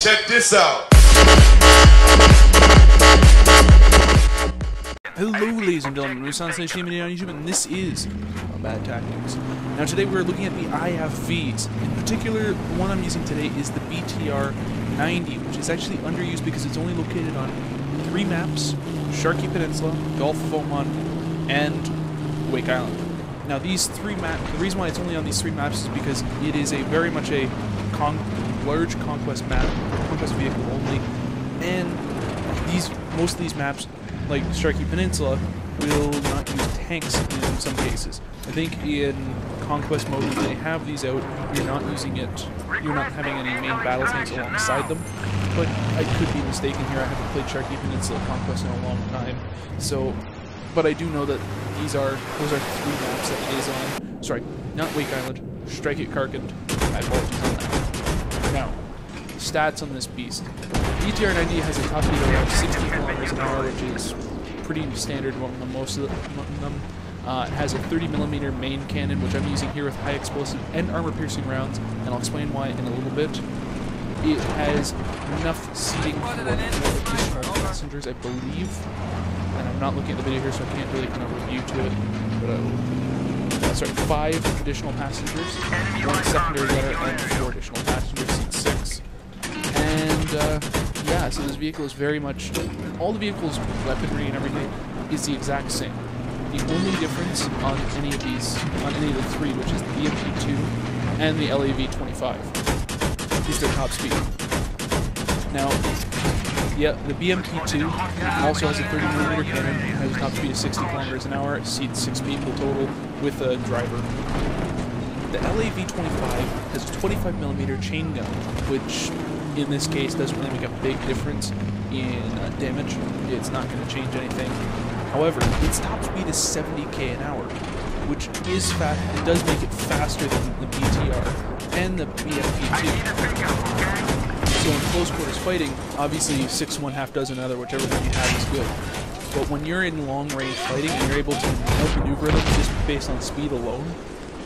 Check this out. Hello ladies and gentlemen, we're on YouTube and this is Bad Tactics. Now today we're looking at the IFVs. In particular, the one I'm using today is the BTR-90, which is actually underused because it's only located on 3 maps: Sharkey Peninsula, Gulf of Oman, and Wake Island. Now these 3 maps, the reason why it's only on these 3 maps is because it is a very much a large conquest map, conquest vehicle only, and most of these maps, like Sharkey Peninsula, will not use tanks in some cases. I think in Conquest mode, when they have these out, you're not using it, you're not having any main battle tanks alongside them, but I could be mistaken here. I haven't played Sharkey Peninsula Conquest in a long time, so, but I do know that those are 3 maps that it is on. Sorry, not Wake Island, Strike at Karkand. My apologies on that. Now, stats on this beast. BTR-90 has a top speed of around 60 kilometers an hour, which is pretty standard on most of them. It has a 30mm main cannon, which I'm using here with high explosive and armor-piercing rounds, and I'll explain why in a little bit. It has enough seating for 4 additional passengers, I believe. And I'm not looking at the video here, so I can't really kind of review to it. But sorry, 5 additional passengers, 1 secondary gunner, and 4 additional passengers, seat 6. And yeah, so this vehicle is very much, all the vehicle's weaponry and everything is the exact same. The only difference on any of these, on any of the 3, which is the BMP-2 and the LAV-25, is their top speed. Now, yeah, the BMP-2 also has a 30mm cannon, has a top speed of 60 kilometers an hour, it seats 6 people total with a driver. The LAV-25 has a 25mm chain gun, which in this case doesn't really make a big difference in damage. It's not going to change anything. However, its top speed is 70k an hour, which is fast. It does make it faster than the BTR and the BMP-2. So in close quarters fighting, obviously 6 1 half dozen another, whichever one you have is good. But when you're in long range fighting and you're able to outmaneuver them just based on speed alone,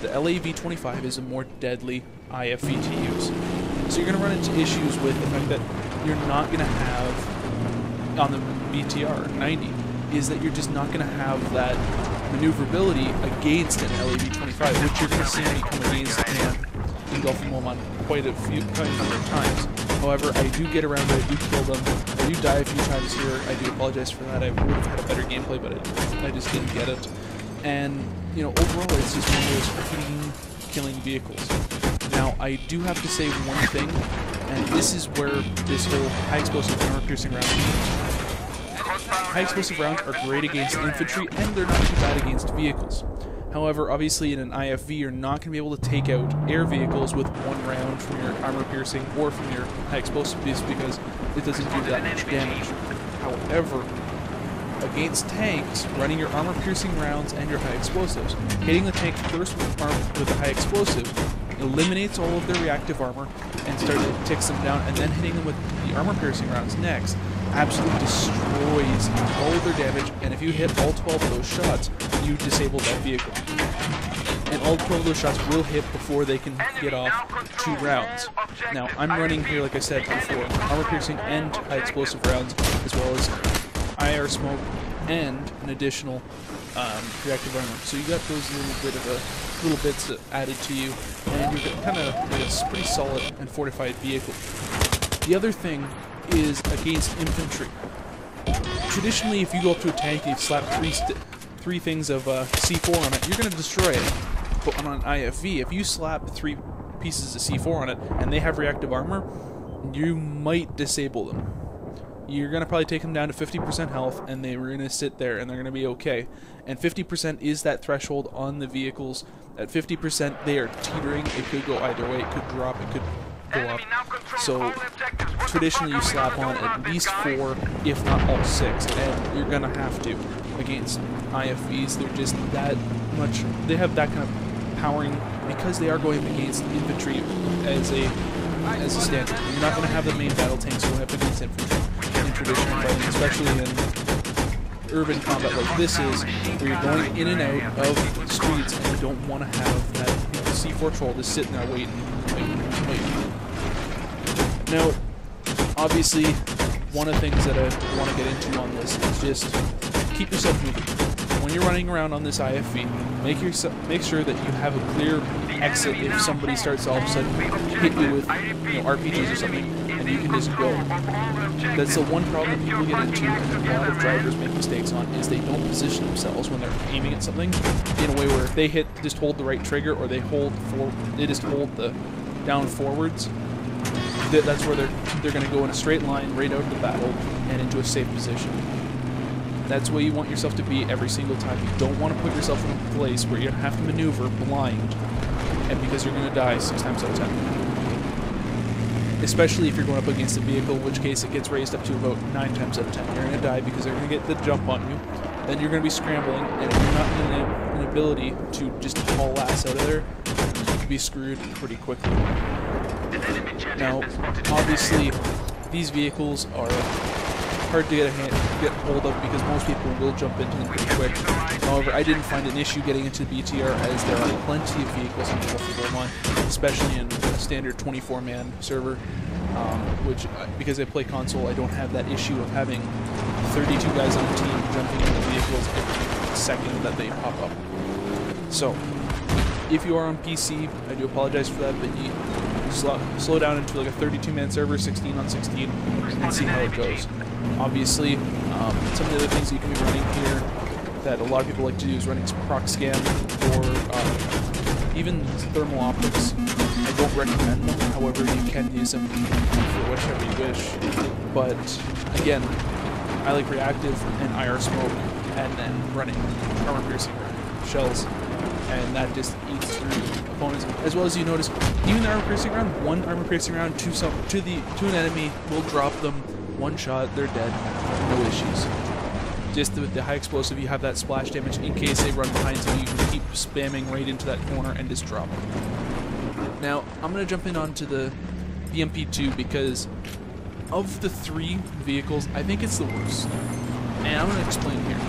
the LAV-25 is a more deadly IFV to use. So you're going to run into issues with the fact that you're not going to have, on the BTR-90, is that you're just not going to have that maneuverability against an LAV-25, which you're going to see me come against in Gulf of Oman quite a number of times. However, I do get around it, I do kill them, I do die a few times here, I do apologize for that. I would have had a better gameplay, but I just didn't get it. And, you know, overall, it's just one of those clean killing vehicles. Now, I do have to say one thing, and this is where this whole high explosive armor-piercing round comes. High explosive rounds are great against infantry, and they're not too bad against vehicles. However, obviously in an IFV, you're not going to be able to take out air vehicles with 1 round from your armor-piercing or from your high explosive beast because it doesn't do that much damage. However, against tanks, running your armor-piercing rounds and your high explosives, hitting the tank first with the high explosive eliminates all of their reactive armor and takes them down, and then hitting them with the armor-piercing rounds next absolutely destroys all of their damage, and if you hit all 12 of those shots, you disable that vehicle. And all 12 of those shots will hit before they can get off 2 rounds. Now, I'm running here, like I said before, armor-piercing and high explosive rounds, as well as IR smoke and an additional reactive armor. So you got those little bits added to you, and you're kind of a pretty solid and fortified vehicle. The other thing is against infantry. Traditionally, if you go up to a tank and you slap 3 things of C4 on it, you're going to destroy it. But on an IFV, if you slap 3 pieces of C4 on it and they have reactive armor, you might disable them. You're going to probably take them down to 50% health, and they're going to sit there, and they're going to be okay. And 50% is that threshold on the vehicles. At 50%, they are teetering. It could go either way. It could drop. It could go up. So traditionally, you slap on at least 4, if not all 6, and you're going to have to against IFVs. They're just that much. They have that kind of powering because they are going against infantry as a standard. You're not going to have the main battle tanks going up against infantry in traditional fighting, especially in urban combat like this is, where you're going in and out of streets and you don't want to have that C4 troll just sitting there waiting. Now, obviously, one of the things that I want to get into on this is just keep yourself moving. When you're running around on this IFV, make sure that you have a clear exit if somebody starts to all of a sudden hit you with RPGs or something, and you can just go. That's the one problem that people get into, and a lot of drivers make mistakes on, is they don't position themselves when they're aiming at something in a way where if they just hold the right trigger, or they just hold the down forwards. That's where they're going to go in a straight line right out of the battle and into a safe position. That's where you want yourself to be every single time. You don't want to put yourself in a place where you're going to have to maneuver blind, and because you're going to die 6 times out of 10. Especially if you're going up against a vehicle, in which case it gets raised up to about 9 times out of 10. You're going to die because they're going to get the jump on you. Then you're going to be scrambling, and if you're not in an ability to just haul ass out of there, you could be screwed pretty quickly. Now, obviously, these vehicles are hard to get hold of because most people will jump into them pretty quick. However, I didn't find an issue getting into BTR, as there are plenty of vehicles on the Gulf, especially in a standard 24-man server, which, because I play console, I don't have that issue of having 32 guys on a team jumping into vehicles every second that they pop up. So, if you are on PC, I do apologize for that, but you slow down into like a 32-man server, 16 on 16, and see how it goes. Obviously, some of the other things you can be running here that a lot of people like to do is running proc scan or even thermal optics. I don't recommend them, however you can use them for whatever you wish. But again, I like reactive and IR smoke, and then running armor piercing shells, and that just eats through opponents. As well as you notice, even the armor piercing round, one armor piercing round to an enemy will drop them. One shot, they're dead, no issues. Just with the high explosive, you have that splash damage in case they run behind you. You can keep spamming right into that corner and just drop them. Now, I'm going to jump in onto the BMP-2 because of the 3 vehicles, I think it's the worst. And I'm going to explain here.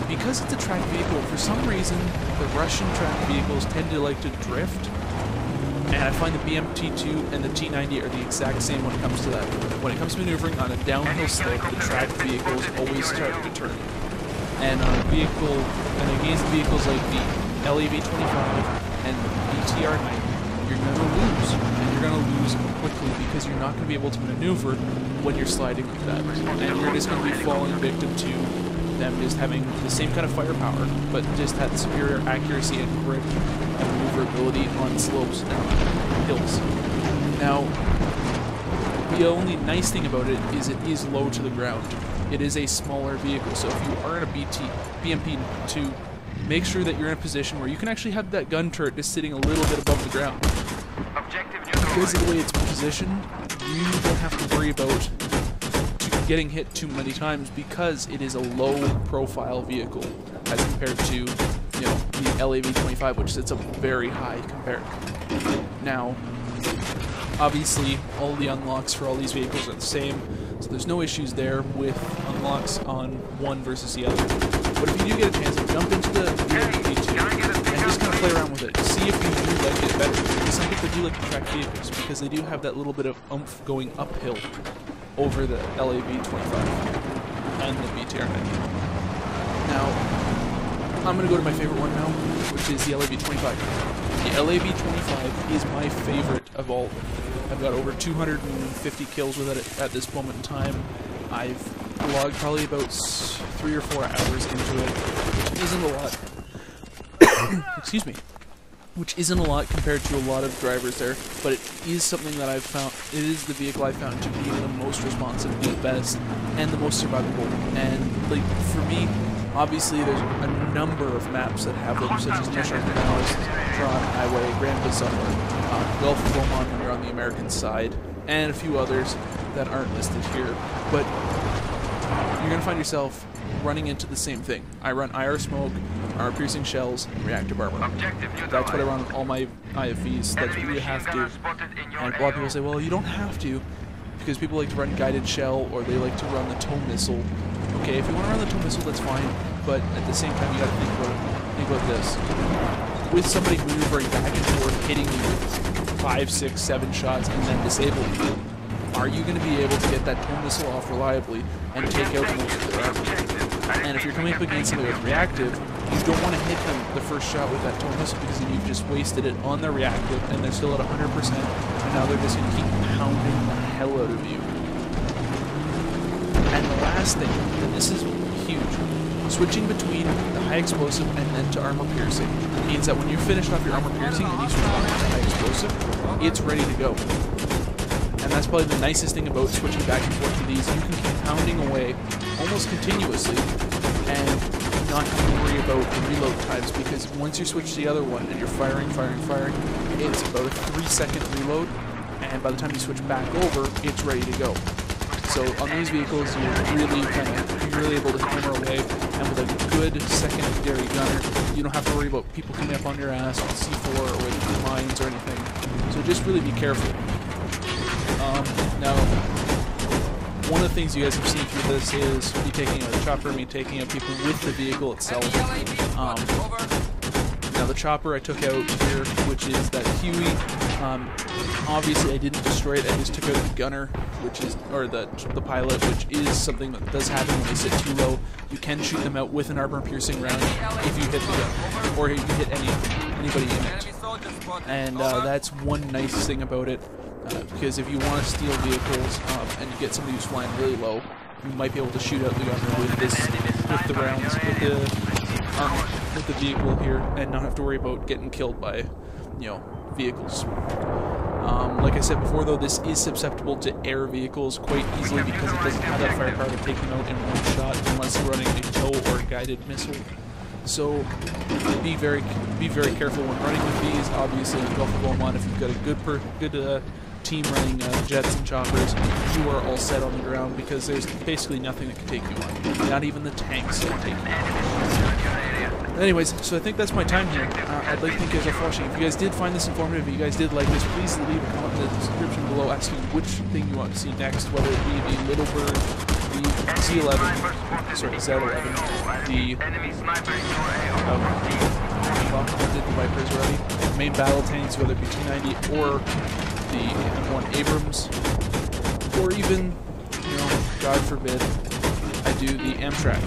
Because it's a tracked vehicle, for some reason, the Russian tracked vehicles tend to like to drift. And I find the BMP-2 and the T-90 are the exact same when it comes to that. When it comes to maneuvering on a downhill slope, the tracked vehicles always start to turn. And on a vehicle, and against vehicles like the LAV-25 and the BTR-90, you're going to lose. And you're going to lose quickly because you're not going to be able to maneuver when you're sliding like that. And you're just going to be falling victim to them just having the same kind of firepower, but just had superior accuracy and grip and maneuverability on slopes and hills. Now, the only nice thing about it is low to the ground. It is a smaller vehicle, so if you are in a BMP-2, make sure that you're in a position where you can actually have that gun turret just sitting a little bit above the ground. Because of the way it's positioned, you don't have to worry about getting hit too many times because it is a low-profile vehicle as compared to, the LAV-25, which sits up very high compared. Now, obviously, all the unlocks for all these vehicles are the same, so there's no issues there with unlocks on one versus the other. But if you do get a chance to jump into the BT2 and just kind of play around with it, see if you do like it better. Because some people do like the track vehicles because they do have that little bit of oomph going uphill over the LAV-25 and the BTR-90. Now, I'm going to go to my favorite one now, which is the LAV-25. The LAV-25 is my favorite of all. I've got over 250 kills with it at this moment in time. I've logged probably about 3 or 4 hours into it, which isn't a lot. Excuse me. Which isn't a lot compared to a lot of drivers there, but it is something that I've found, it is the vehicle I found to be the most responsive, the best, and the most survivable. And, like, for me, obviously there's a number of maps that have them, such as Mission Canals, Tron Highway, Grand Bazaar, Gulf of Oman when you're on the American side, and a few others that aren't listed here. But you're going to find yourself running into the same thing. I run IR smoke, armor piercing shells, and reactive armor. That's what I run on all my IFVs. That's what you have to. And a lot of people say, well, you don't have to, because people like to run guided shell, or they like to run the tow missile. Okay, if you want to run the tow missile, that's fine, but at the same time, you got to think about this. With somebody maneuvering back and forth, hitting you with 5, 6, 7 shots, and then disabling you, are you going to be able to get that tow missile off reliably and take out most of their army? And if you're coming up against somebody with reactive, you don't want to hit them the first shot with that tow missile, because then you've just wasted it on their reactive, and they're still at 100%, and now they're just going to keep pounding the hell out of you. And the last thing, and this is huge, switching between the high explosive and then to armor piercing means that when you're finished off your armor piercing and you switch back to high explosive, it's ready to go. And that's probably the nicest thing about switching back and forth to these. You can keep pounding away almost continuously and not have to worry about the reload times, because once you switch to the other one and you're firing, it's about a 3-second reload, and by the time you switch back over, it's ready to go. So on these vehicles, you're really able to hammer away, and with a good secondary gunner, you don't have to worry about people coming up on your ass with C4 or with mines or anything. So just really be careful. Now, one of the things you guys have seen through this is me taking out a chopper, me taking out people with the vehicle itself. Now the chopper I took out here, which is that Huey. Obviously I didn't destroy it, I just took out the gunner, which is, or the pilot, which is something that does happen when they sit too low. You can shoot them out with an armor piercing round if you hit the gun, or you hit anybody in it. And that's one nice thing about it, because if you want to steal vehicles and you get somebody who's flying really low, you might be able to shoot out the gunner with the rounds, with the vehicle here, and not have to worry about getting killed by, vehicles. Like I said before, though, this is susceptible to air vehicles quite easily because it doesn't have that firepower to take them out in one shot unless you're running a tow or a guided missile. So be very careful when running with these. Obviously, in Gulf of Oman, if you've got a good team running jets and choppers, you are all set on the ground, because there's basically nothing that can take you on. Not even the tanks can take you on. Anyways, so I think that's my time here. I'd like to thank you guys for watching. If you guys did find this informative, if you guys did like this, please leave a comment in the description below asking which thing you want to see next, whether it be the Little Bird, the Z11, sorry, Z11, the I did the Vipers already, main battle tanks, whether it be 290 or the M1 Abrams, or even, God forbid, I do the Amtrak.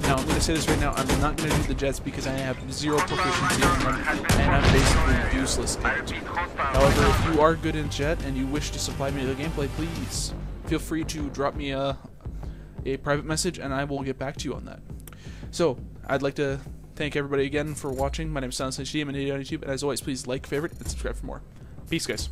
Now, I'm going to say this right now, I'm not going to do the jets because I have zero proficiency in them, and I'm basically useless in it. However, if you are good in jet and you wish to supply me the gameplay, please feel free to drop me a private message, and I will get back to you on that. So, I'd like to thank everybody again for watching. My name is SilentSnitchD, I'm an idiot on YouTube, and as always, please like, favorite, and subscribe for more. Peace, guys.